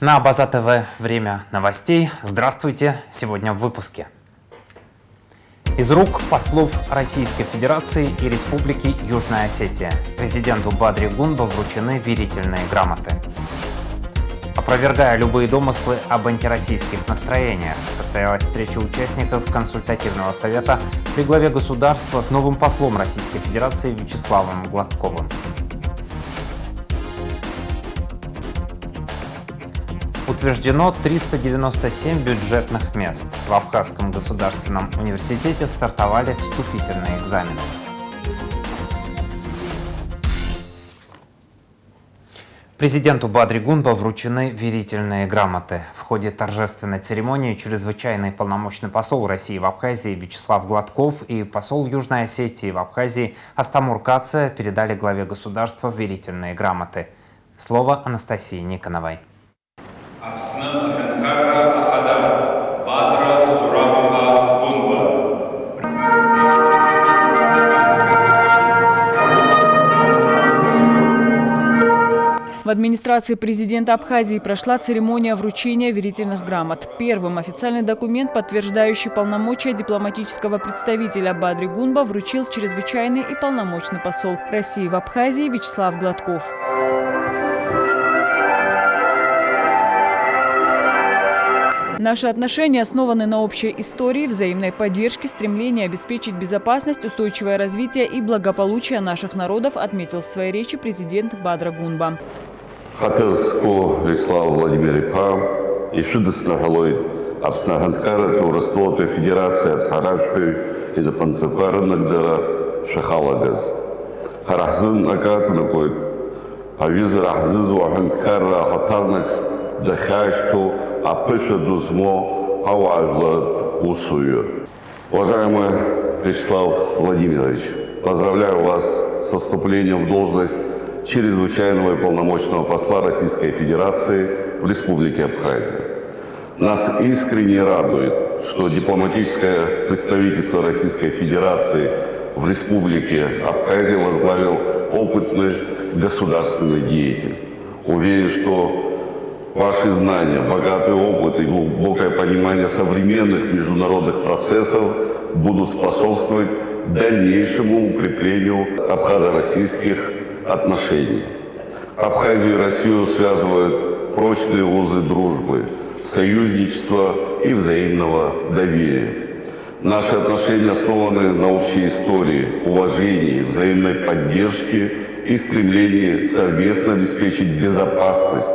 На База ТВ время новостей. Здравствуйте. Сегодня в выпуске. Из рук послов Российской Федерации и Республики Южная Осетия президенту Бадри Гунба вручены верительные грамоты. Опровергая любые домыслы об антироссийских настроениях, состоялась встреча участников консультативного совета при главе государства с новым послом Российской Федерации Вячеславом Гладковым. Утверждено 397 бюджетных мест. В Абхазском государственном университете стартовали вступительные экзамены. Президенту Бадри Гунба вручены верительные грамоты. В ходе торжественной церемонии чрезвычайный полномочный посол России в Абхазии Вячеслав Гладков и посол Южной Осетии в Абхазии Астамур Кация передали главе государства верительные грамоты. Слово Анастасии Никоновой. В администрации президента Абхазии прошла церемония вручения верительных грамот. Первым официальный документ, подтверждающий полномочия дипломатического представителя Бадри Гунба, вручил чрезвычайный и полномочный посол России в Абхазии Вячеслав Гладков. Наши отношения основаны на общей истории, взаимной поддержке, стремлении обеспечить безопасность, устойчивое развитие и благополучие наших народов, отметил в своей речи президент Бадри Гунба. Хатырску Вячеслав Владимирович и шидыснагалой обснагандкара Чурастолопе Федерация Ацхарашпи и Запанцепара Нагдзера Шахалагаз. Харахзын акацнакой, авиза рахзызу ахандкара хатарнакс дахашту апыша дузмо аважла усую. Уважаемый Вячеслав Владимирович, поздравляю вас со вступлением в должность чрезвычайного и полномочного посла Российской Федерации в Республике Абхазия. Нас искренне радует, что дипломатическое представительство Российской Федерации в Республике Абхазия возглавил опытный государственный деятель. Уверен, что ваши знания, богатый опыт и глубокое понимание современных международных процессов будут способствовать дальнейшему укреплению абхазо-российских отношений. Абхазию и Россию связывают прочные узы дружбы, союзничества и взаимного доверия. Наши отношения основаны на общей истории, уважении, взаимной поддержке и стремлении совместно обеспечить безопасность,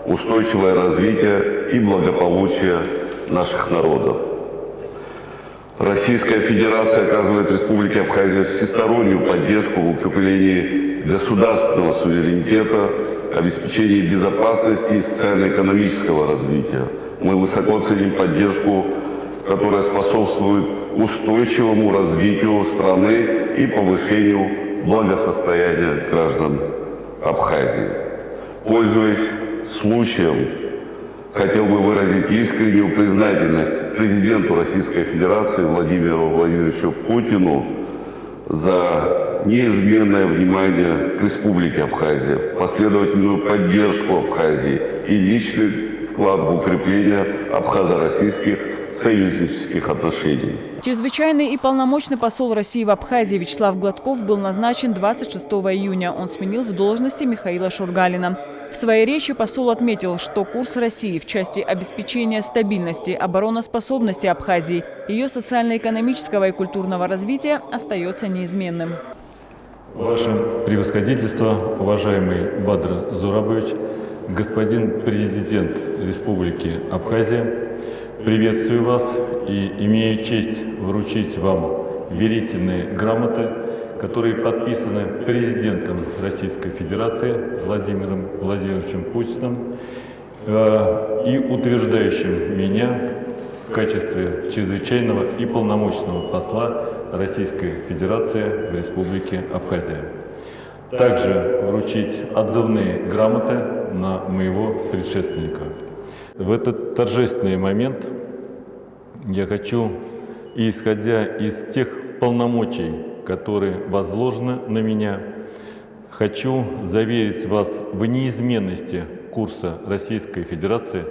устойчивое развитие и благополучие наших народов. Российская Федерация оказывает Республике Абхазия всестороннюю поддержку в укреплении государственного суверенитета, обеспечении безопасности и социально-экономического развития. Мы высоко ценим поддержку, которая способствует устойчивому развитию страны и повышению благосостояния граждан Абхазии. Пользуясь случаем, хотел бы выразить искреннюю признательность президенту Российской Федерации Владимиру Владимировичу Путину за неизменное внимание к Республике Абхазия, последовательную поддержку Абхазии и личный вклад в укрепление абхазо-российских союзнических отношений. Чрезвычайный и полномочный посол России в Абхазии Вячеслав Гладков был назначен 26 июня. Он сменил в должности Михаила Шургалина. В своей речи посол отметил, что курс России в части обеспечения стабильности, обороноспособности Абхазии, ее социально-экономического и культурного развития остается неизменным. Ваше превосходительство, уважаемый Бадр Зурабович, господин президент Республики Абхазия, приветствую вас и имею честь вручить вам верительные грамоты, которые подписаны президентом Российской Федерации Владимиром Владимировичем Путиным и утверждающим меня в качестве чрезвычайного и полномочного посла Российской Федерации в Республике Абхазия. Также вручить отзывные грамоты на моего предшественника. В этот торжественный момент я хочу, исходя из тех полномочий, которые возложены на меня, хочу заверить вас в неизменности курса Российской Федерации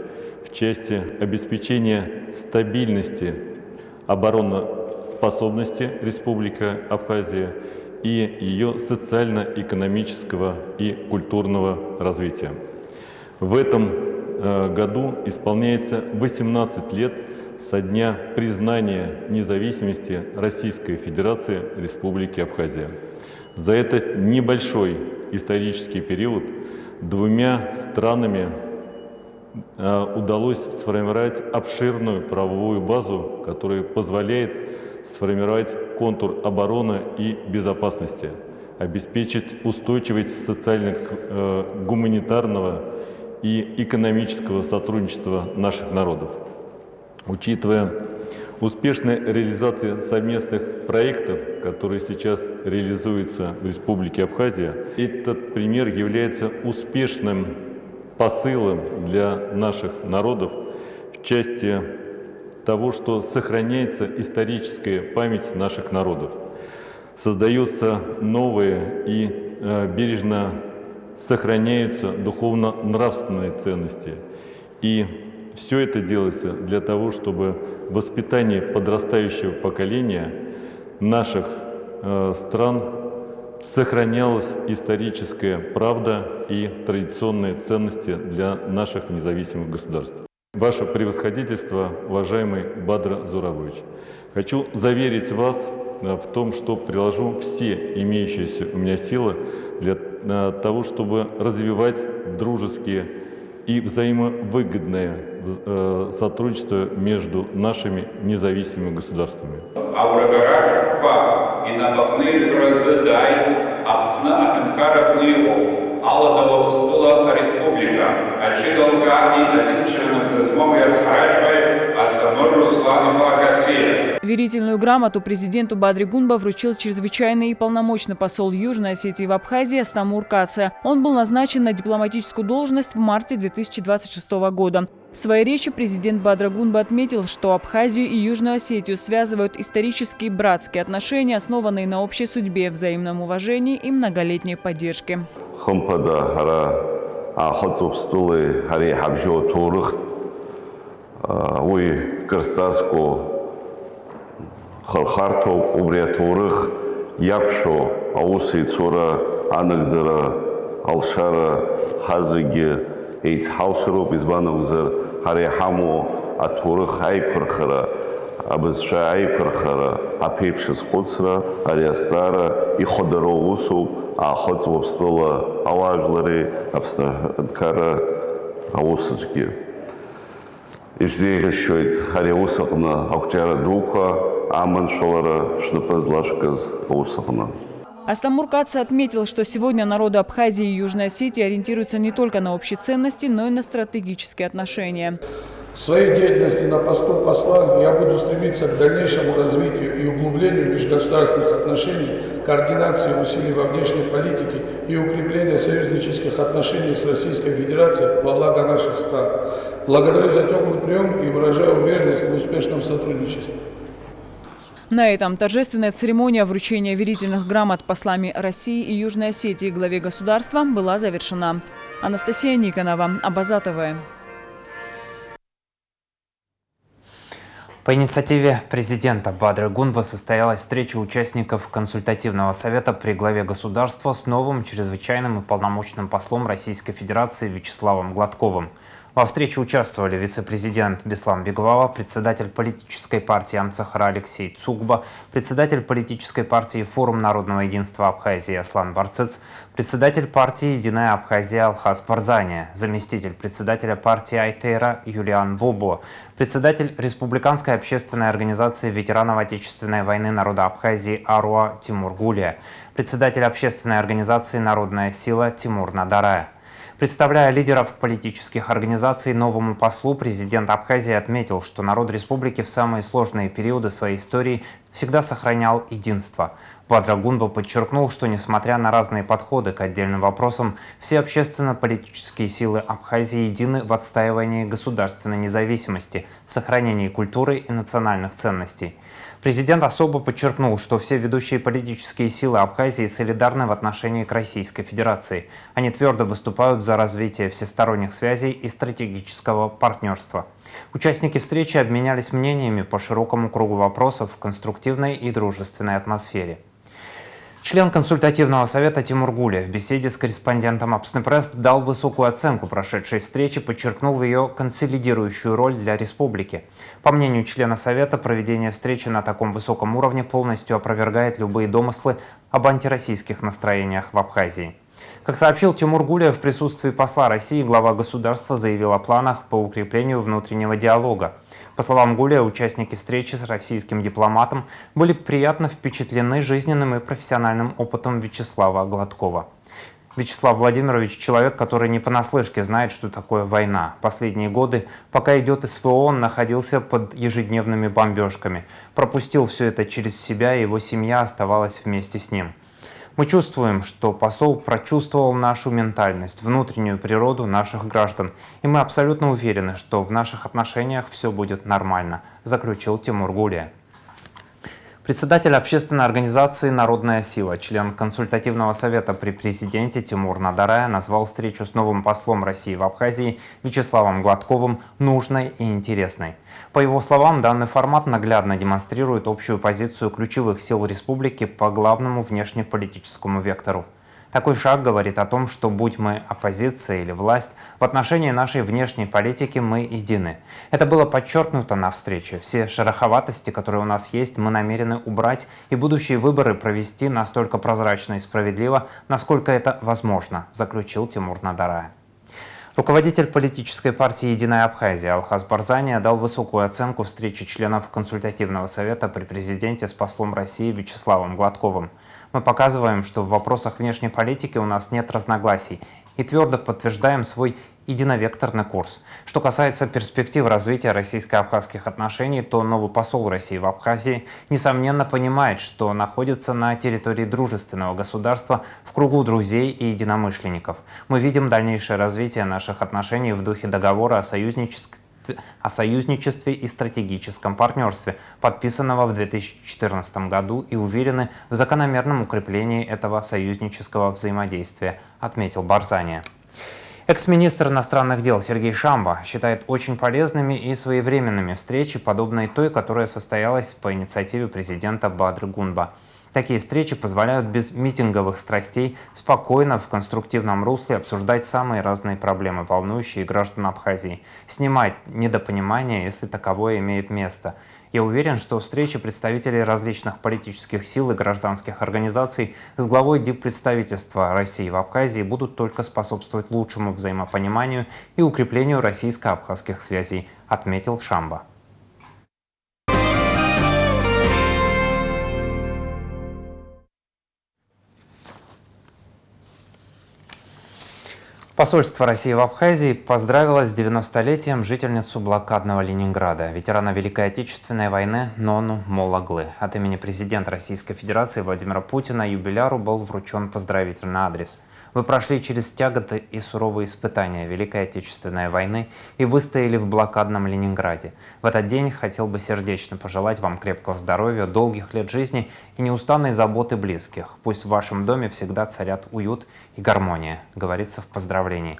в части обеспечения стабильности обороноспособности Республики Абхазия и ее социально-экономического и культурного развития. В этом году исполняется 18 лет со дня признания независимости Российской Федерации Республики Абхазия. За этот небольшой исторический период двумя странами удалось сформировать обширную правовую базу, которая позволяет сформировать контур обороны и безопасности, обеспечить устойчивость социально-гуманитарного и экономического сотрудничества наших народов. Учитывая успешную реализацию совместных проектов, которые сейчас реализуются в Республике Абхазия, этот пример является успешным посылом для наших народов в части того, что сохраняется историческая память наших народов, создаются новые и бережно сохраняются духовно-нравственные ценности. И все это делается для того, чтобы воспитание подрастающего поколения наших стран сохранялась историческая правда и традиционные ценности для наших независимых государств. Ваше превосходительство, уважаемый Бадр Зурабович, хочу заверить вас в том, что приложу все имеющиеся у меня силы для того, чтобы развивать дружеские и взаимовыгодное сотрудничество между нашими независимыми государствами. Верительную грамоту президенту Бадри Гунба вручил чрезвычайный и полномочный посол Южной Осетии в Абхазии Астамур Каце. Он был назначен на дипломатическую должность в марте 2026 года. В своей речи президент Бадри Гунба отметил, что Абхазию и Южную Осетию связывают исторические братские отношения, основанные на общей судьбе, взаимном уважении и многолетней поддержке. Хархартов убриаторых якшо аусейцора анагдзара алшара хазыги эйцхалшироп избанавзар харихамо аторых айпархара абызша айпархара апепшис хоцра ариасцара и ходороусу аходзвобстола аважлари абстакара аусачки. И все решают хариусахна акчара духа аманшалара шнапазлашказ аусахна. Астамур Каце отметил, что сегодня народы Абхазии и Южной Осетии ориентируются не только на общие ценности, но и на стратегические отношения. В своей деятельности на посту посла я буду стремиться к дальнейшему развитию и углублению межгосударственных отношений, координации усилий во внешней политике и укреплению союзнических отношений с Российской Федерацией во благо наших стран. Благодарю за теплый прием и выражаю уверенность в успешном сотрудничестве. На этом торжественная церемония вручения верительных грамот послами России и Южной Осетии главе государства была завершена. Анастасия Никонова, Абаза ТВ. По инициативе президента Бадры Гунба состоялась встреча участников консультативного совета при главе государства с новым чрезвычайным и полномочным послом Российской Федерации Вячеславом Гладковым. Во встрече участвовали вице-президент Беслан Беглава, председатель политической партии Амцахара Алексей Цугба, председатель политической партии Форум народного единства Абхазии Аслан Барцец, председатель партии «Единая Абхазия» Алхаз Парзания, заместитель председателя партии Айтейра Юлиан Бобо, председатель Республиканской общественной организации ветеранов Отечественной войны народа Абхазии Аруа Тимур Гулия, председатель общественной организации «Народная сила» Тимур Надарая. Представляя лидеров политических организаций новому послу, президент Абхазии отметил, что народ республики в самые сложные периоды своей истории всегда сохранял единство. Бадр Гунба подчеркнул, что несмотря на разные подходы к отдельным вопросам, все общественно-политические силы Абхазии едины в отстаивании государственной независимости, сохранении культуры и национальных ценностей. Президент особо подчеркнул, что все ведущие политические силы Абхазии солидарны в отношении к Российской Федерации. Они твердо выступают за развитие всесторонних связей и стратегического партнерства. Участники встречи обменялись мнениями по широкому кругу вопросов в конструктивной и дружественной атмосфере. Член консультативного совета Тимур Гулия в беседе с корреспондентом Апснепресс дал высокую оценку прошедшей встрече, подчеркнув ее консолидирующую роль для республики. По мнению члена совета, проведение встречи на таком высоком уровне полностью опровергает любые домыслы об антироссийских настроениях в Абхазии. Как сообщил Тимур Гулия, в присутствии посла России глава государства заявил о планах по укреплению внутреннего диалога. По словам Гулия, участники встречи с российским дипломатом были приятно впечатлены жизненным и профессиональным опытом Вячеслава Гладкова. Вячеслав Владимирович – человек, который не понаслышке знает, что такое война. Последние годы, пока идет СВО, он находился под ежедневными бомбежками. Пропустил все это через себя, и его семья оставалась вместе с ним. Мы чувствуем, что посол прочувствовал нашу ментальность, внутреннюю природу наших граждан. И мы абсолютно уверены, что в наших отношениях все будет нормально, заключил Тимур Гулия. Председатель общественной организации «Народная сила», член консультативного совета при президенте Тимур Надарая назвал встречу с новым послом России в Абхазии Вячеславом Гладковым нужной и интересной. По его словам, данный формат наглядно демонстрирует общую позицию ключевых сил республики по главному внешнеполитическому вектору. Такой шаг говорит о том, что будь мы оппозиция или власть, в отношении нашей внешней политики мы едины. Это было подчеркнуто на встрече. Все шероховатости, которые у нас есть, мы намерены убрать и будущие выборы провести настолько прозрачно и справедливо, насколько это возможно, заключил Тимур Надарая. Руководитель политической партии «Единая Абхазия» Алхаз Барзания дал высокую оценку встрече членов консультативного совета при президенте с послом России Вячеславом Гладковым. Мы показываем, что в вопросах внешней политики у нас нет разногласий и твердо подтверждаем свой единовекторный курс. Что касается перспектив развития российско-абхазских отношений, то новый посол России в Абхазии, несомненно, понимает, что находится на территории дружественного государства в кругу друзей и единомышленников. Мы видим дальнейшее развитие наших отношений в духе договора о союзничестве и стратегическом партнерстве, подписанного в 2014 году, и уверены в закономерном укреплении этого союзнического взаимодействия, отметил Барзания. Экс-министр иностранных дел Сергей Шамба считает очень полезными и своевременными встречи, подобные той, которая состоялась по инициативе президента Бадры Гунба. Такие встречи позволяют без митинговых страстей спокойно, в конструктивном русле обсуждать самые разные проблемы, волнующие граждан Абхазии, снимать недопонимание, если таковое имеет место. Я уверен, что встречи представителей различных политических сил и гражданских организаций с главой диппредставительства России в Абхазии будут только способствовать лучшему взаимопониманию и укреплению российско-абхазских связей, отметил Шамба. Посольство России в Абхазии поздравило с 90-летием жительницу блокадного Ленинграда, ветерана Великой Отечественной войны Нону Молаглы. От имени президента Российской Федерации Владимира Путина юбиляру был вручен поздравительный адрес. Вы прошли через тяготы и суровые испытания Великой Отечественной войны и выстояли в блокадном Ленинграде. В этот день хотел бы сердечно пожелать вам крепкого здоровья, долгих лет жизни и неустанной заботы близких. Пусть в вашем доме всегда царят уют и гармония, говорится в поздравлении.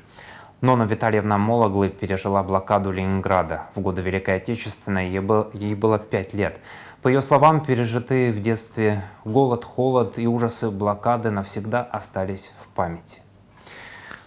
Нона Витальевна Молаглы пережила блокаду Ленинграда. В годы Великой Отечественной ей было 5 лет. По ее словам, пережитые в детстве голод, холод и ужасы блокады навсегда остались в памяти.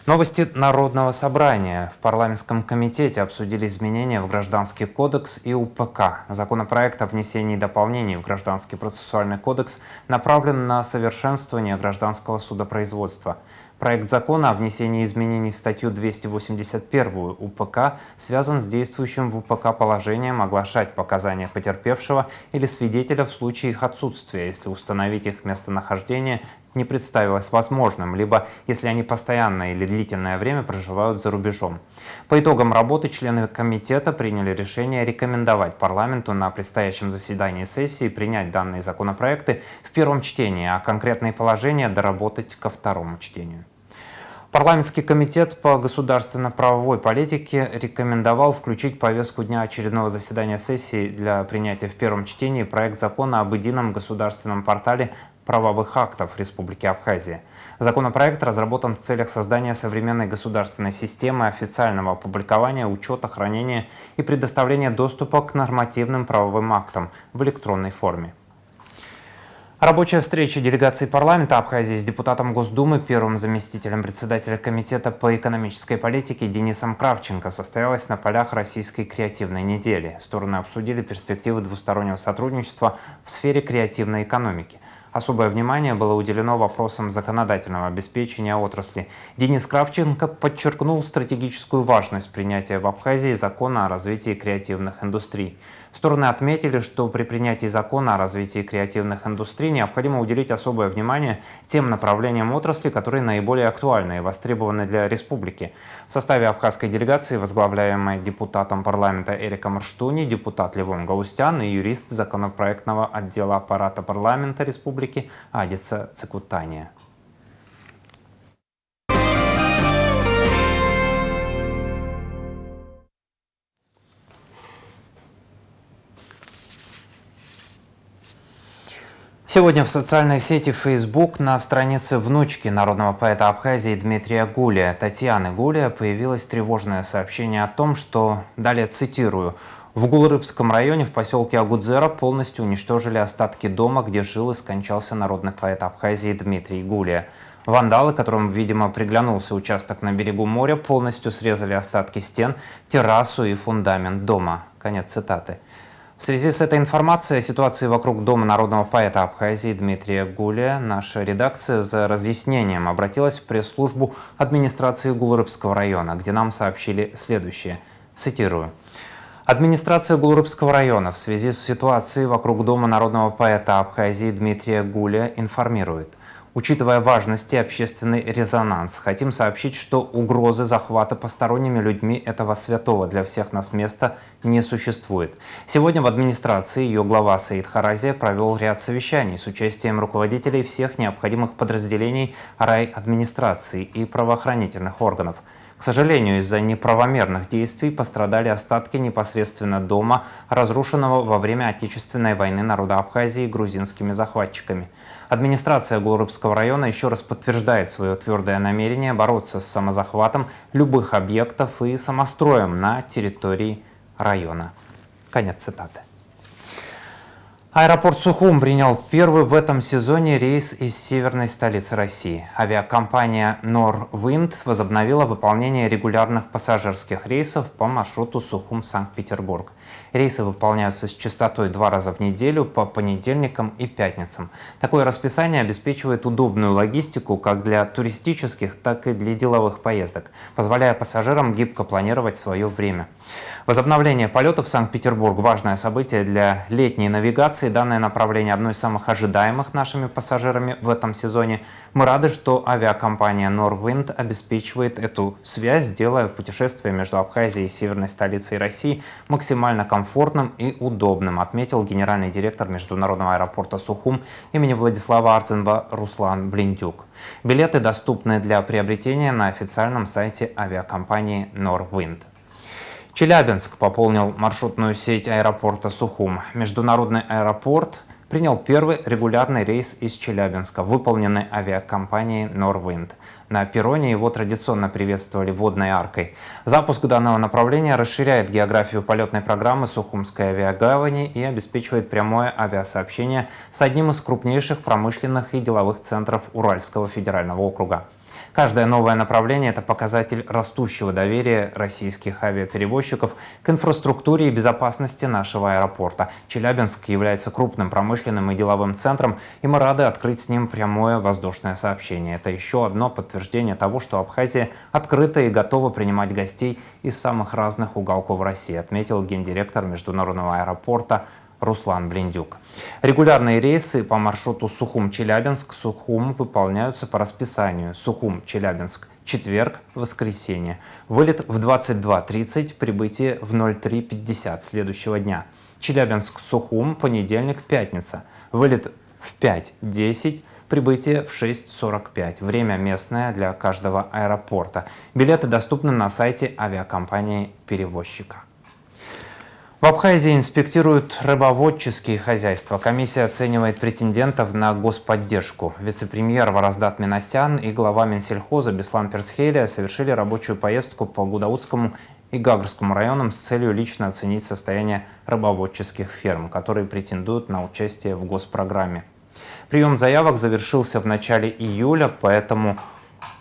Новости Народного собрания. В парламентском комитете обсудили изменения в Гражданский кодекс и УПК. Законопроект о внесении дополнений в Гражданский процессуальный кодекс направлен на совершенствование гражданского судопроизводства. Проект закона о внесении изменений в статью 281 УПК связан с действующим в УПК положением оглашать показания потерпевшего или свидетеля в случае их отсутствия, если установить их местонахождение не представилось возможным, либо если они постоянное или длительное время проживают за рубежом. По итогам работы члены комитета приняли решение рекомендовать парламенту на предстоящем заседании сессии принять данные законопроекты в первом чтении, а конкретные положения доработать ко второму чтению. Парламентский комитет по государственно-правовой политике рекомендовал включить в повестку дня очередного заседания сессии для принятия в первом чтении проект закона об едином государственном портале правовых актов Республики Абхазия. Законопроект разработан в целях создания современной государственной системы официального опубликования, учета, хранения и предоставления доступа к нормативным правовым актам в электронной форме. Рабочая встреча делегации парламента Абхазии с депутатом Госдумы, первым заместителем председателя Комитета по экономической политике Денисом Кравченко состоялась на полях Российской креативной недели. Стороны обсудили перспективы двустороннего сотрудничества в сфере креативной экономики. Особое внимание было уделено вопросам законодательного обеспечения отрасли. Денис Кравченко подчеркнул стратегическую важность принятия в Абхазии закона о развитии креативных индустрий. Стороны отметили, что при принятии закона о развитии креативных индустрий необходимо уделить особое внимание тем направлениям отрасли, которые наиболее актуальны и востребованы для республики. В составе абхазской делегации, возглавляемой депутатом парламента Эриком Рштуни, депутат Левон Галустян и юрист законопроектного отдела аппарата парламента республики Адица Цикутания. Сегодня в социальной сети Facebook на странице внучки народного поэта Абхазии Дмитрия Гулия, Татьяны Гулия, появилось тревожное сообщение о том, что, далее цитирую, в Гулрыбском районе в поселке Агудзера полностью уничтожили остатки дома, где жил и скончался народный поэт Абхазии Дмитрий Гулия. Вандалы, которым, видимо, приглянулся участок на берегу моря, полностью срезали остатки стен, террасу и фундамент дома. Конец цитаты. В связи с этой информацией о ситуации вокруг дома народного поэта Абхазии Дмитрия Гулия наша редакция за разъяснением обратилась в пресс-службу администрации Гулрыбского района, где нам сообщили следующее. Цитирую. Администрация Гулрыбского района в связи с ситуацией вокруг дома народного поэта Абхазии Дмитрия Гулия информирует. Учитывая важность и общественный резонанс, хотим сообщить, что угрозы захвата посторонними людьми этого святого для всех нас места не существует. Сегодня в администрации ее глава Саид Харазия провел ряд совещаний с участием руководителей всех необходимых подразделений райадминистрации и правоохранительных органов. К сожалению, из-за неправомерных действий пострадали остатки непосредственно дома, разрушенного во время Отечественной войны народа Абхазии грузинскими захватчиками. Администрация Гулрыбского района еще раз подтверждает свое твердое намерение бороться с самозахватом любых объектов и самостроем на территории района. Конец цитаты. Аэропорт Сухум принял первый в этом сезоне рейс из северной столицы России. Авиакомпания Norwind возобновила выполнение регулярных пассажирских рейсов по маршруту Сухум-Санкт-Петербург. Рейсы выполняются с частотой 2 раза в неделю по понедельникам и пятницам. Такое расписание обеспечивает удобную логистику как для туристических, так и для деловых поездок, позволяя пассажирам гибко планировать свое время. Возобновление полетов в Санкт-Петербург – важное событие для летней навигации. Данное направление – одно из самых ожидаемых нашими пассажирами в этом сезоне. Мы рады, что авиакомпания Norwind обеспечивает эту связь, делая путешествие между Абхазией и северной столицей России максимально комфортным и удобным, отметил генеральный директор международного аэропорта Сухум имени Владислава Ардзенба Руслан Блиндюк. Билеты доступны для приобретения на официальном сайте авиакомпании Norwind. Челябинск пополнил маршрутную сеть аэропорта Сухум. Международный аэропорт принял первый регулярный рейс из Челябинска, выполненный авиакомпанией Norwind. На перроне его традиционно приветствовали водной аркой. Запуск данного направления расширяет географию полетной программы Сухумской авиагавани и обеспечивает прямое авиасообщение с одним из крупнейших промышленных и деловых центров Уральского федерального округа. Каждое новое направление – это показатель растущего доверия российских авиаперевозчиков к инфраструктуре и безопасности нашего аэропорта. Челябинск является крупным промышленным и деловым центром, и мы рады открыть с ним прямое воздушное сообщение. Это еще одно подтверждение того, что Абхазия открыта и готова принимать гостей из самых разных уголков России, отметил гендиректор международного аэропорта Руслан Блиндюк. Регулярные рейсы по маршруту Сухум-Челябинск, Сухум выполняются по расписанию. Сухум-Челябинск – четверг, воскресенье. Вылет в 22:30, прибытие в 03:50 следующего дня. Челябинск-Сухум – понедельник, пятница. Вылет в 5:10, прибытие в 6:45. Время местное для каждого аэропорта. Билеты доступны на сайте авиакомпании-перевозчика. В Абхазии инспектируют рыбоводческие хозяйства. Комиссия оценивает претендентов на господдержку. Вице-премьер Вараздат Минасян и глава Минсельхоза Беслан Перцхелия совершили рабочую поездку по Гудаутскому и Гагарскому районам с целью лично оценить состояние рыбоводческих ферм, которые претендуют на участие в госпрограмме. Прием заявок завершился в начале июля, поэтому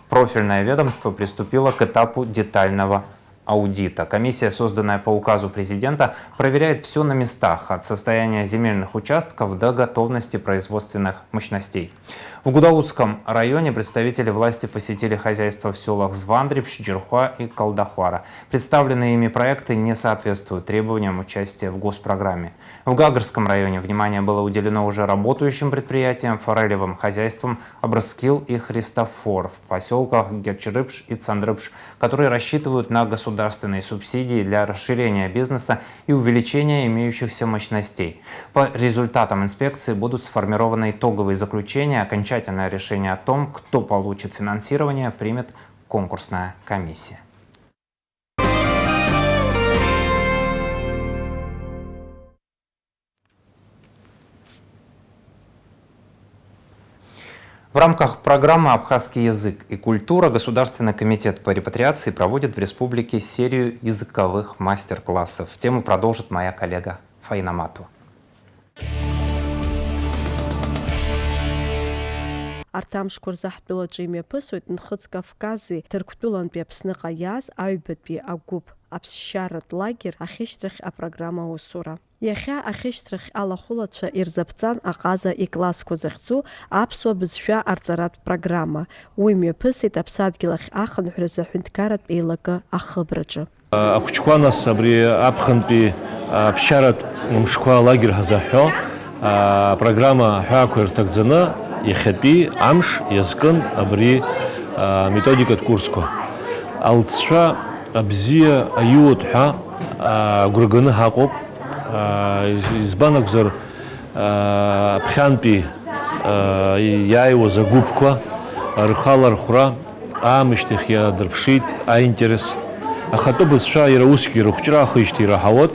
профильное ведомство приступило к этапу детального аудита. Комиссия, созданная по указу президента, проверяет все на местах, от состояния земельных участков до готовности производственных мощностей. В Гудаутском районе представители власти посетили хозяйства в селах Звандриб, Щерхуа и Калдахвара. Представленные ими проекты не соответствуют требованиям участия в госпрограмме. В Гагарском районе внимание было уделено уже работающим предприятиям, форелевым хозяйствам Абрскил и Христофор в поселках Герчерыбш и Цандрыбш, которые рассчитывают на государственные субсидии для расширения бизнеса и увеличения имеющихся мощностей. По результатам инспекции будут сформированы итоговые заключения. Окончательное решение о том, кто получит финансирование, примет конкурсная комиссия. В рамках программы «Абхазский язык и культура» Государственный комитет по репатриации проводит в республике серию языковых мастер-классов. Тему продолжит моя коллега Фаина Мату. Артамшқәа рзаҳтәылаҿы имҩаԥысуеит Нхыҵ Кавкази Ҭырқәтәылантәи Аԥсныҟа иааз аҩбатәи агәыԥ аԥсшьаратә лагер ахьышьҭрахь апрограмма аусура. Иахьа ахьышьҭрахь алахәылацәа ирзаԥҵан аҟаза иклассқәа захьӡу аԥсуа бызшәа арҵаратә программа. Уи мҩаԥысит Аԥсадгьыл ахь ахынҳәразы аҳәынҭқарратә еилагы ахыбраҿы. Ахәыҷқәа нас абри аԥхынтәи аԥсшьаратә мшқәа алагер ҳазаҳәо апрограмма аҳәаақәа ирҭагӡаны иахьатәи амш иазкын абри методикатә курсқәа. Алҵшәа абзиа аиуоуп ҳәа агәра ганы ҳаҟоуп. Избан акәзар ԥхьантәи иааиуаз агәыԥқәа рхалархәра аамышьҭахь иадырԥшит аинтерес. Ахатәы бызшәа иара усгьы рыхәҷра ахижьҭеи ираҳауеит.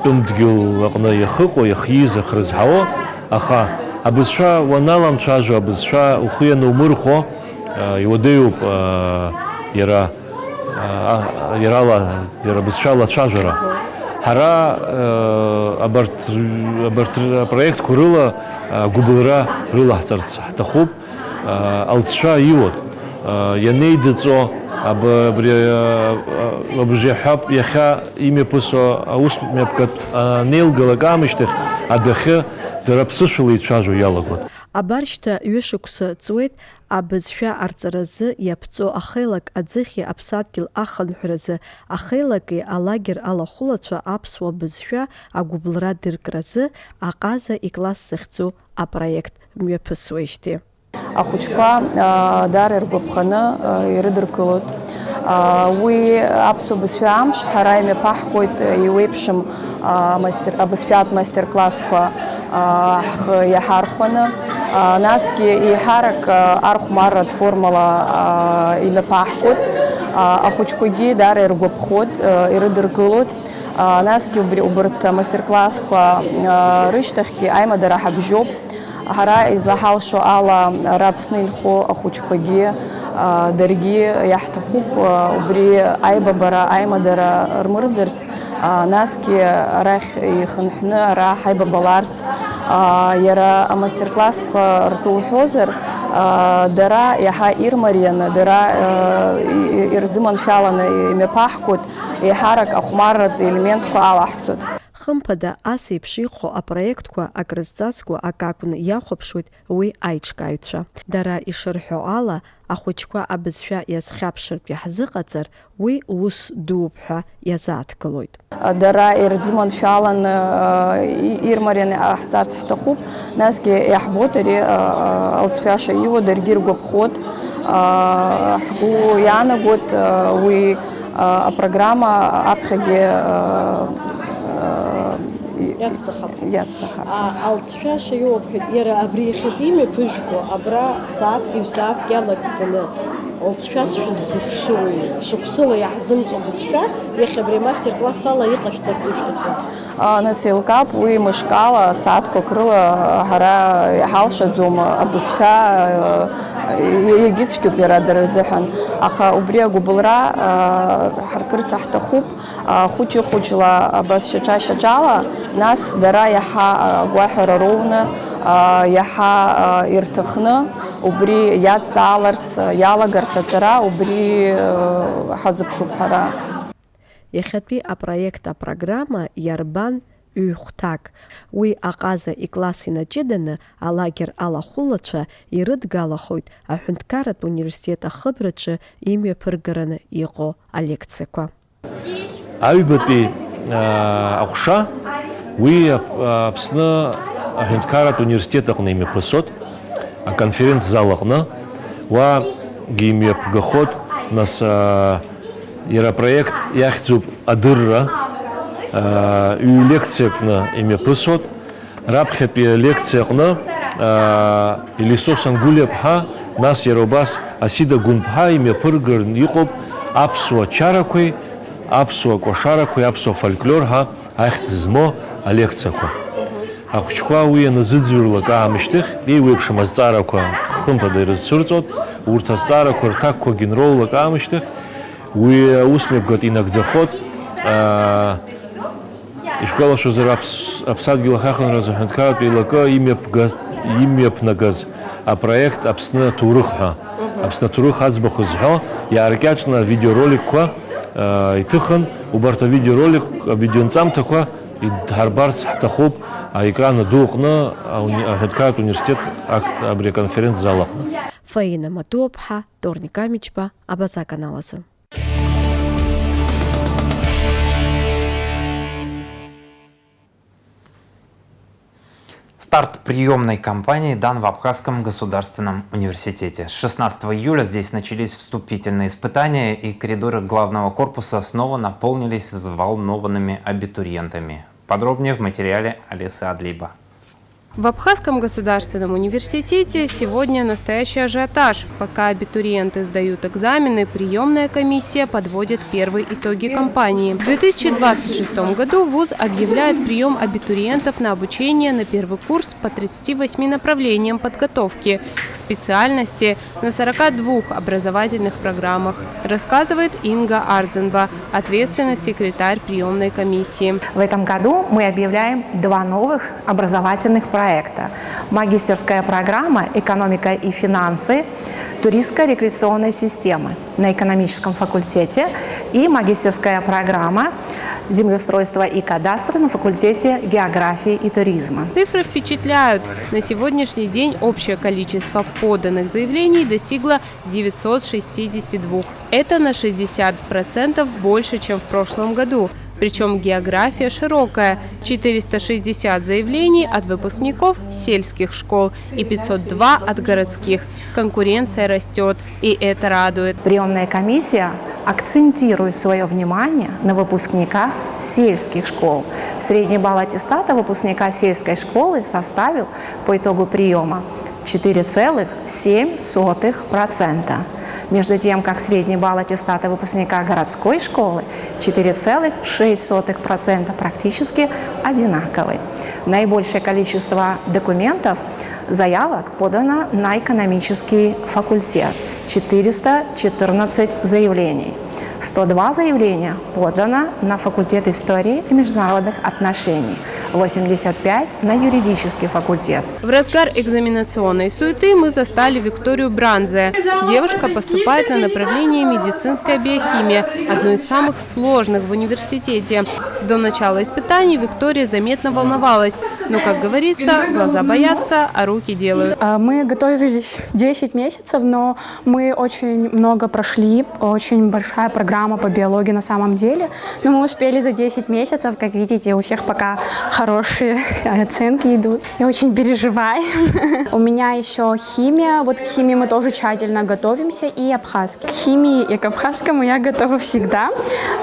Тәымдгьыл аҟны иахыҟоу, иахиз, ахрызҳауа, аха абызшәа уаналамцәажәо, абызшәа ухы ианумырхәо, иуадаҩуп иара абызшәа лацәажәара. Ҳара абарҭ апроектқәа рыла гәыблра рылаҳҵарц ҳҭахуп. Алҵшәа иуоуп. Ианеидыҵо абри аҳәап иахьа имҩаԥысо аус мҩаԥгатә анеилгалак аамышьҭахь адәахьы дара ԥсышәала ицәажәо иалагоит. Абаршьҭа ҩышықәса ҵуеит абызшәа арҵаразы иаԥҵо ахеилак аӡыхьи Аԥсадгьыл ахынҳәразы ахеилаги алагер алахәылацәа аԥсуа бызшәа агәыблра дыркразы аҟаза икласс захьӡу апроект мҩаԥысуеижьҭеи. Ахәыҷқәа дара иргәаԥханы ирыдыркылоит. Уи аԥсуа бызшәа амш ҳара имҩаԥаҳкуеит иеиуеиԥшым абызшәатә мастер-классқәа ҳхы иаҳархәаны. Насгьы еиҳарак архәмарратә формала имҩаԥаҳкуеит. Ахәыҷқәагьы дара иргәаԥхоит, ирыдыркылоит. Насгьы убарҭ мастер-классқәа рышьҭахьгьы аимадара ҳабжьоуп. Ҳара излаҳалшо ала Аԥсны инхо ахәыҷқәагьы даргьы иаҳҭахуп убри аибабара, аимадара рмырӡырц, насгьы арахь ихынҳәны ара ҳаибабаларц. Иара амастер-классқәа ртәы уҳәозар, дара иаҳа ирмарианы, дара ирзыманшәаланы имҩаԥаҳкуеит, еиҳарак ахәмарратә елементқәа алаҳҵоит. Хымԥада ас еиԥш иҟоу апроектқәа акрызҵазкуа акакәны иахәаԥшуеит уи аиҿкааҩцәа. Дара ишырҳәо ала, ахәыҷқәа абызшәа иазхьаԥшыртә иаҳзыҟаҵар, уи ус дууп ҳәа иазааҭгылоит. Дара ирзыманшәаланы, ирмарианы ҳцарц ҳҭахуп, насгьы иаҳбоит ари алҵшәаша иуа, даргьы иргәаԥхоит. Ҳгәы иаанагоит уи апрограмма аԥхьагьы иацҵахап. Алҵшәаша иоуп ҳәа, иара абри иахьатәи имҩаԥыжәго, абра сааҭки ҩ-сааҭк иалагӡаны алҵшәа сшәыззыԥшуи, шықәсыла зымцобызшәа иахьа абри амастер-класс ала иҟашәҵарц ишәҭаху? Нас еилкаап уи мышкала сааҭқәак рыла ҳара иҳалшаӡом абызшәа егьи цәгьоуп иара дара рзыҳәан, аха убри агәыбылра ҳаркырц ҳҭахуп хәыҷы-хәыҷла абас шьаҿа-шьаҿала, нас дара иаҳа агәаҳәара роуны иаҳа ирҭахны убри иадҵааларц, иалагарц аҵара убри ҳазыԥшуп ҳара. Иахьатәи апроект апрограмма иарбан ҩ-хәҭак. Уи аҟаза икласс инаҷыданы алагер алахәылацәа ирыдгалахоит аҳәынҭқарратә университет ахыбраҿы имҩаԥыргараны иҟоу алекциақәа. Аҩбатәи аҟәша уи Аԥсны аҳәынҭқарратә университет аҟны имҩаԥысот, аконференц-зал аҟны, уагьы имҩаԥгахот, нас иара апроект иахьӡуп адырра, ҩ-лекциа аҟны имҩаԥысот, раԥхьатәи алекциа аҟны Елисо Сангәылиаԥҳа, нас иара убас Асида Гәынԥҳа имҩаԥыргараны иҟоуп аԥсуа чарақәеи, аԥсуа кәашарақәеи, аԥсуа фольклор ҳәа ахьӡ змоу алекциақәа. Ахәыҷқәа уи аназыӡырҩлак аамышьҭахь еиуеиԥшым азҵаарақәа хымԥада ирызцәырҵот, урҭ азҵаарақәа рҭакқәагьы нроулак аамышьҭахь уи аусмҩаԥгатә инагӡахот ишәгәалашәозар Аԥсадгьыл ахьахынразы аҳәынҭқарратә еилакы имҩаԥнагаз апроект Аԥсны аҭоурых ҳәа, Аԥсны аҭоурых аӡбахә зҳәо иааркьаҿны авидеороликқәа иҭыхын, убарҭ авидеонҵамҭақәа идҳарбарц ҳҭахуп аекран ду аҟны аҳәынҭқарратә университет абри аконференц-зал аҟны. Фаина Матуаԥҳа, Торник Амичба, Абаза каналазы. Старт приемной кампании дан в Абхазском государственном университете. С 16 июля здесь начались вступительные испытания, и коридоры главного корпуса снова наполнились взволнованными абитуриентами. Подробнее в материале Алисы Адлиба. В Абхазском государственном университете сегодня настоящий ажиотаж. Пока абитуриенты сдают экзамены, приемная комиссия подводит первые итоги кампании. В 2026 году вуз объявляет прием абитуриентов на обучение на первый курс по 38 направлениям подготовки к специальности на 42 образовательных программах, рассказывает Инга Ардзенба, ответственный секретарь приемной комиссии. В этом году мы объявляем 2 новых образовательных проекта. Магистерская программа «Экономика и финансы», туристско-рекреационной системы на экономическом факультете и магистерская программа «Землеустройство и кадастр» на факультете географии и туризма. Цифры впечатляют. На сегодняшний день общее количество поданных заявлений достигло 962. Это на 60% больше, чем в прошлом году. Причем география широкая – 460 заявлений от выпускников сельских школ и 502 от городских. Конкуренция растет, и это радует. Приемная комиссия акцентирует свое внимание на выпускниках сельских школ. Средний балл аттестата выпускника сельской школы составил по итогу приема 4,7%. Между тем, как средний балл аттестата выпускника городской школы 4,6%, практически одинаковый. Наибольшее количество документов, заявок подано на экономический факультет – 414 заявлений. 102 заявления подано на факультет истории и международных отношений, 85 на юридический факультет. В разгар экзаменационной суеты мы застали Викторию Бранзе. Девушка поступает на направление медицинская биохимия, одно из самых сложных в университете. До начала испытаний Виктория заметно волновалась, но, как говорится, глаза боятся, а руки делают. Мы готовились 10 месяцев, но мы очень много прошли, очень большая программа по биологии на самом деле, но мы успели за 10 месяцев, как видите, у всех пока хорошие оценки идут. Я очень переживаю. У меня еще химия, вот к химии мы тоже тщательно готовимся, и абхазский. К химии и к абхазскому я готова всегда.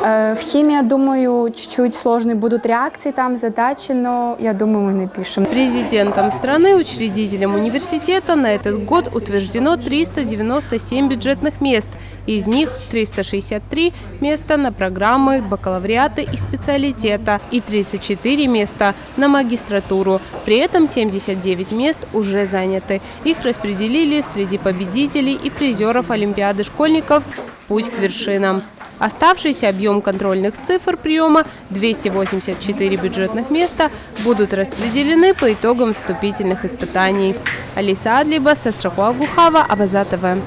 В химии, я думаю, чуть-чуть сложные будут реакции, там задачи, но я думаю, мы напишем. Президентом страны, учредителем университета на этот год утверждено 397 бюджетных мест. Из них 363 места на программы бакалавриата и специалитета и 34 места на магистратуру. При этом 79 мест уже заняты. Их распределили среди победителей и призеров Олимпиады школьников «Путь к вершинам». Оставшийся объем контрольных цифр приема, 284 бюджетных места, будут распределены по итогам вступительных испытаний. Алиса Адлиба, Сасрахуа Гухава, Абаза ТВ.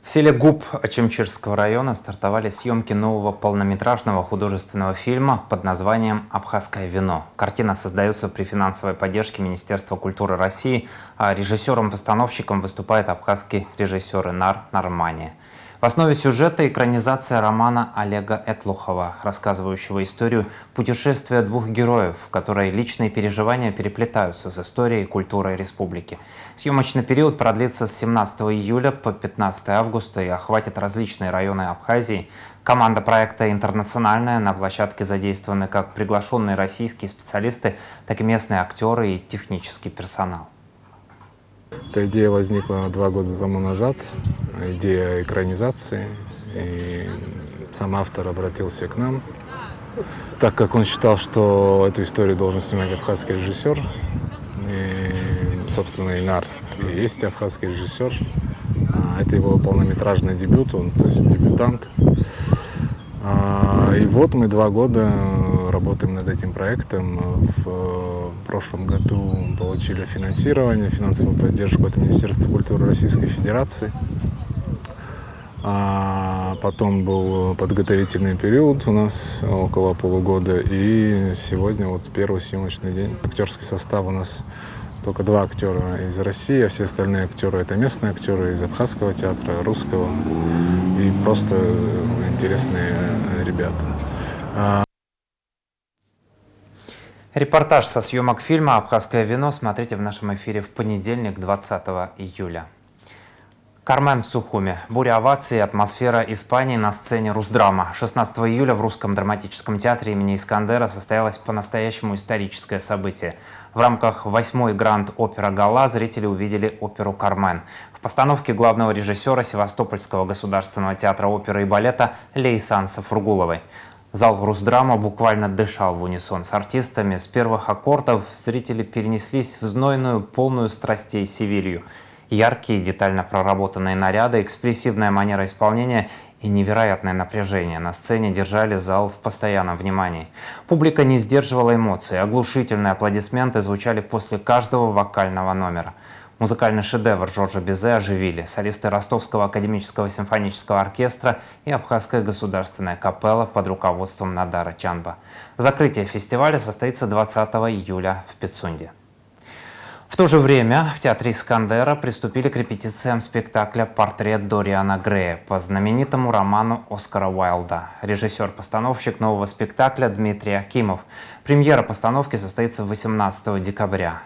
В селе Губ Очимчирского района стартовали съемки нового полнометражного художественного фильма под названием «Абхазское вино». Картина создается при финансовой поддержке Министерства культуры России, а режиссером-постановщиком выступает абхазский режиссер Инар Нармания. В основе сюжета экранизация романа Олега Этлухова, рассказывающего историю путешествия двух героев, в которой личные переживания переплетаются с историей и культурой республики. Съемочный период продлится с 17 июля по 15 августа и охватит различные районы Абхазии. Команда проекта интернациональная, на площадке задействованы как приглашенные российские специалисты, так и местные актеры и технический персонал. Эта идея возникла 2 года тому назад, идея экранизации, и сам автор обратился к нам, так как он считал, что эту историю должен снимать абхазский режиссер, и, собственно, Инар и есть абхазский режиссер. Это его полнометражный дебют, он, то есть дебютант. И вот мы 2 года работаем над этим проектом. В прошлом году получили финансирование, финансовую поддержку от Министерства культуры Российской Федерации. Потом был подготовительный период у нас около полугода. И сегодня вот первый съемочный день. Актерский состав у нас только 2 актера из России, а все остальные актеры это местные актеры из абхазского театра, русского. И просто интересные ребята. Репортаж со съемок фильма «Абхазское вино» смотрите в нашем эфире в понедельник, 20 июля. Кармен в Сухуме. Буря оваций и атмосфера Испании на сцене Русдрама. 16 июля в Русском драматическом театре имени Искандера состоялось по-настоящему историческое событие. В рамках 8-й Гранд-опера «Гала» зрители увидели оперу «Кармен». В постановке главного режиссера Севастопольского государственного театра оперы и балета Лейсан Сафургуловой. Зал Русдрама буквально дышал в унисон с артистами. С первых аккордов зрители перенеслись в знойную, полную страстей Севилью. Яркие, детально проработанные наряды, экспрессивная манера исполнения и невероятное напряжение на сцене держали зал в постоянном внимании. Публика не сдерживала эмоций, оглушительные аплодисменты звучали после каждого вокального номера. Музыкальный шедевр Жоржа Бизе оживили солисты Ростовского академического симфонического оркестра и Абхазская государственная капелла под руководством Надара Чанба. Закрытие фестиваля состоится 20 июля в Пицунде. В то же время в театре Искандера приступили к репетициям спектакля «Портрет Дориана Грея» по знаменитому роману Оскара Уайлда. Режиссер-постановщик нового спектакля Дмитрий Акимов. Премьера постановки состоится 18 декабря.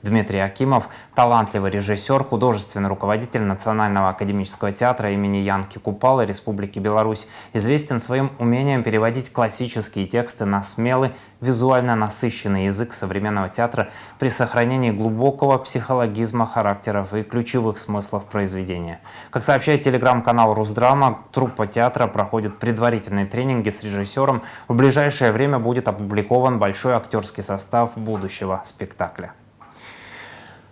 Дмитрий Акимов – талантливый режиссер, художественный руководитель Национального академического театра имени Янки Купалы Республики Беларусь. Известен своим умением переводить классические тексты на смелый, визуально насыщенный язык современного театра при сохранении глубокого психологизма характеров и ключевых смыслов произведения. Как сообщает телеграм-канал Русдрама, труппа театра проходит предварительные тренинги с режиссером. В ближайшее время будет опубликован большой актерский состав будущего спектакля.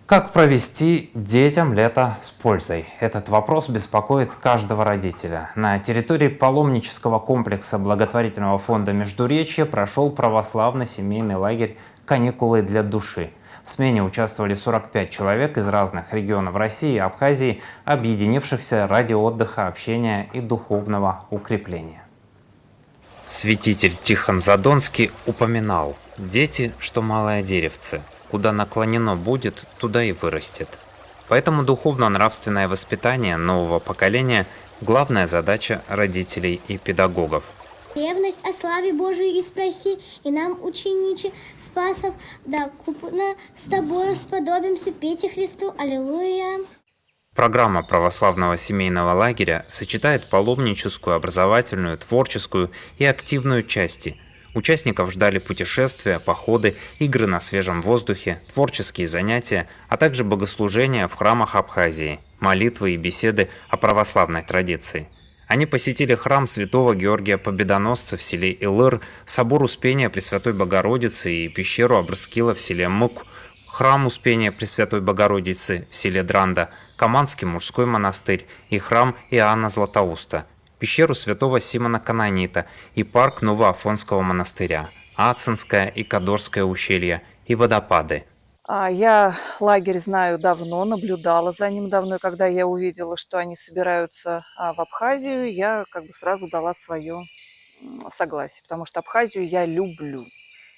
Как провести детям лето с пользой? Этот вопрос беспокоит каждого родителя. На территории паломнического комплекса благотворительного фонда «Междуречье» прошел православный семейный лагерь «Каникулы для души». В смене участвовали 45 человек из разных регионов России и Абхазии, объединившихся ради отдыха, общения и духовного укрепления. Святитель Тихон Задонский упоминал: «Дети, что малое деревце. Куда наклонено будет, туда и вырастет». Поэтому духовно-нравственное воспитание нового поколения – главная задача родителей и педагогов. Ревность о славе Божией и спроси, и нам, ученичи, спасов, да купно с тобою сподобимся петь Христу. Аллилуйя. Программа православного семейного лагеря сочетает паломническую, образовательную, творческую и активную части. Участников ждали путешествия, походы, игры на свежем воздухе, творческие занятия, а также богослужения в храмах Абхазии, молитвы и беседы о православной традиции. Они посетили храм святого Георгия Победоносца в селе Илыр, собор Успения Пресвятой Богородицы и пещеру Абрскила в селе Мук, храм Успения Пресвятой Богородицы в селе Дранда, Каманский мужской монастырь и храм Иоанна Златоуста, пещеру святого Симона Канонита и парк Новоафонского монастыря, Ацинское и Кадорское ущелья и водопады. Я лагерь знаю давно, наблюдала за ним давно, и когда я увидела, что они собираются в Абхазию, я как бы сразу дала свое согласие, потому что Абхазию я люблю.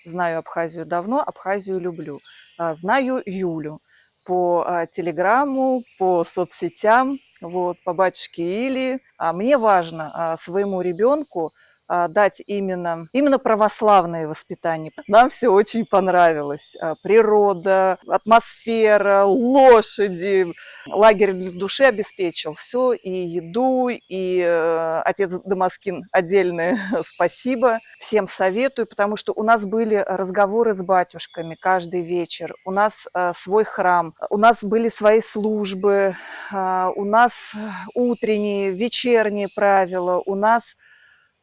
Знаю Абхазию давно, Абхазию люблю. Знаю Юлю по телеграмму, по соцсетям, вот, по батюшке Или. Мне важно своему ребенку дать именно православное воспитание. Нам все очень понравилось. Природа, атмосфера, лошади. Лагерь для души обеспечил все, и еду, и отец Дамаскин отдельное спасибо. Всем советую, потому что у нас были разговоры с батюшками каждый вечер. У нас свой храм, у нас были свои службы, у нас утренние, вечерние правила, у нас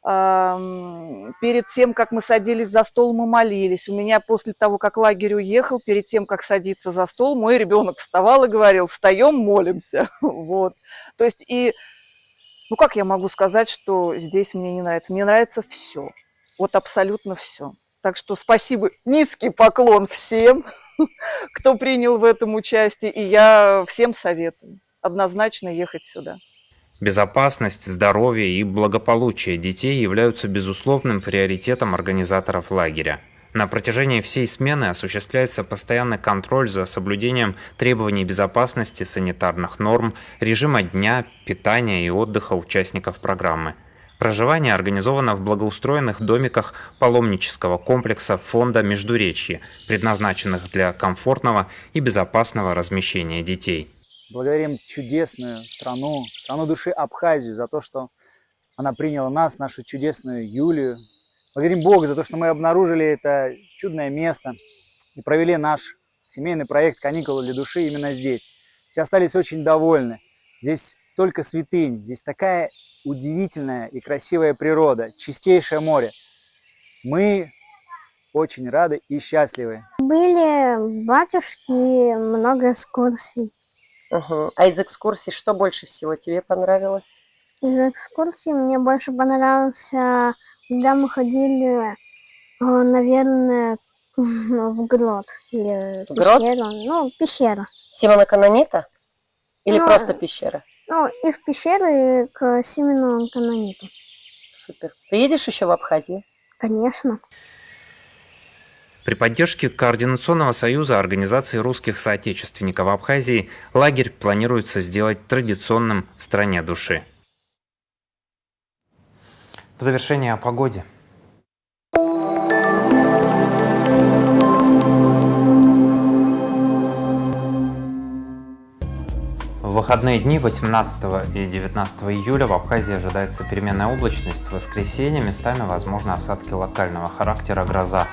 перед тем, как мы садились за стол, мы молились. У меня после того, как лагерь уехал, перед тем, как садиться за стол, мой ребенок вставал и говорил: встаем, молимся. Вот. То есть как я могу сказать, что здесь мне не нравится? Мне нравится все. Вот абсолютно все. Так что спасибо, низкий поклон всем, кто принял в этом участие. И я всем советую однозначно ехать сюда. Безопасность, здоровье и благополучие детей являются безусловным приоритетом организаторов лагеря. На протяжении всей смены осуществляется постоянный контроль за соблюдением требований безопасности, санитарных норм, режима дня, питания и отдыха участников программы. Проживание организовано в благоустроенных домиках паломнического комплекса фонда «Междуречье», предназначенных для комфортного и безопасного размещения детей. Благодарим чудесную страну души Абхазию за то, что она приняла нас, нашу чудесную Юлию. Благодарим Бога за то, что мы обнаружили это чудное место и провели наш семейный проект «Каникулы для души» именно здесь. Все остались очень довольны. Здесь столько святынь, здесь такая удивительная и красивая природа, чистейшее море. Мы очень рады и счастливы. Были батюшки, много экскурсий. А из экскурсий что больше всего тебе понравилось? Из экскурсий мне больше понравился, когда мы ходили, наверное, в грот. Или Грот? Пещера. Симона Канонита? Или просто пещера? И в пещеру, и к Симону Канониту. Супер. Приедешь еще в Абхазию? Конечно. При поддержке Координационного союза организации русских соотечественников Абхазии лагерь планируется сделать традиционным в стране души. В завершение о погоде. В выходные дни 18 и 19 июля в Абхазии ожидается переменная облачность. В воскресенье местами возможны осадки локального характера, гроза.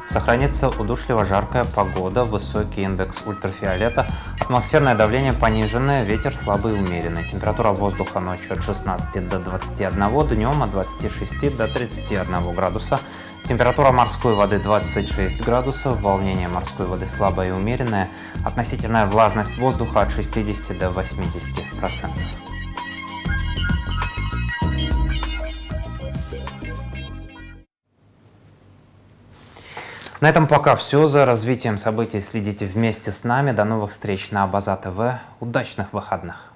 Сохранится удушливо жаркая погода, высокий индекс ультрафиолета, атмосферное давление пониженное, ветер слабый и умеренный. Температура воздуха ночью от 16 до 21, днем от 26 до 31 градуса. Температура морской воды 26 градусов, волнение морской воды слабое и умеренное, относительная влажность воздуха от 60 до 80%. На этом пока все. За развитием событий следите вместе с нами. До новых встреч на Абаза ТВ. Удачных выходных!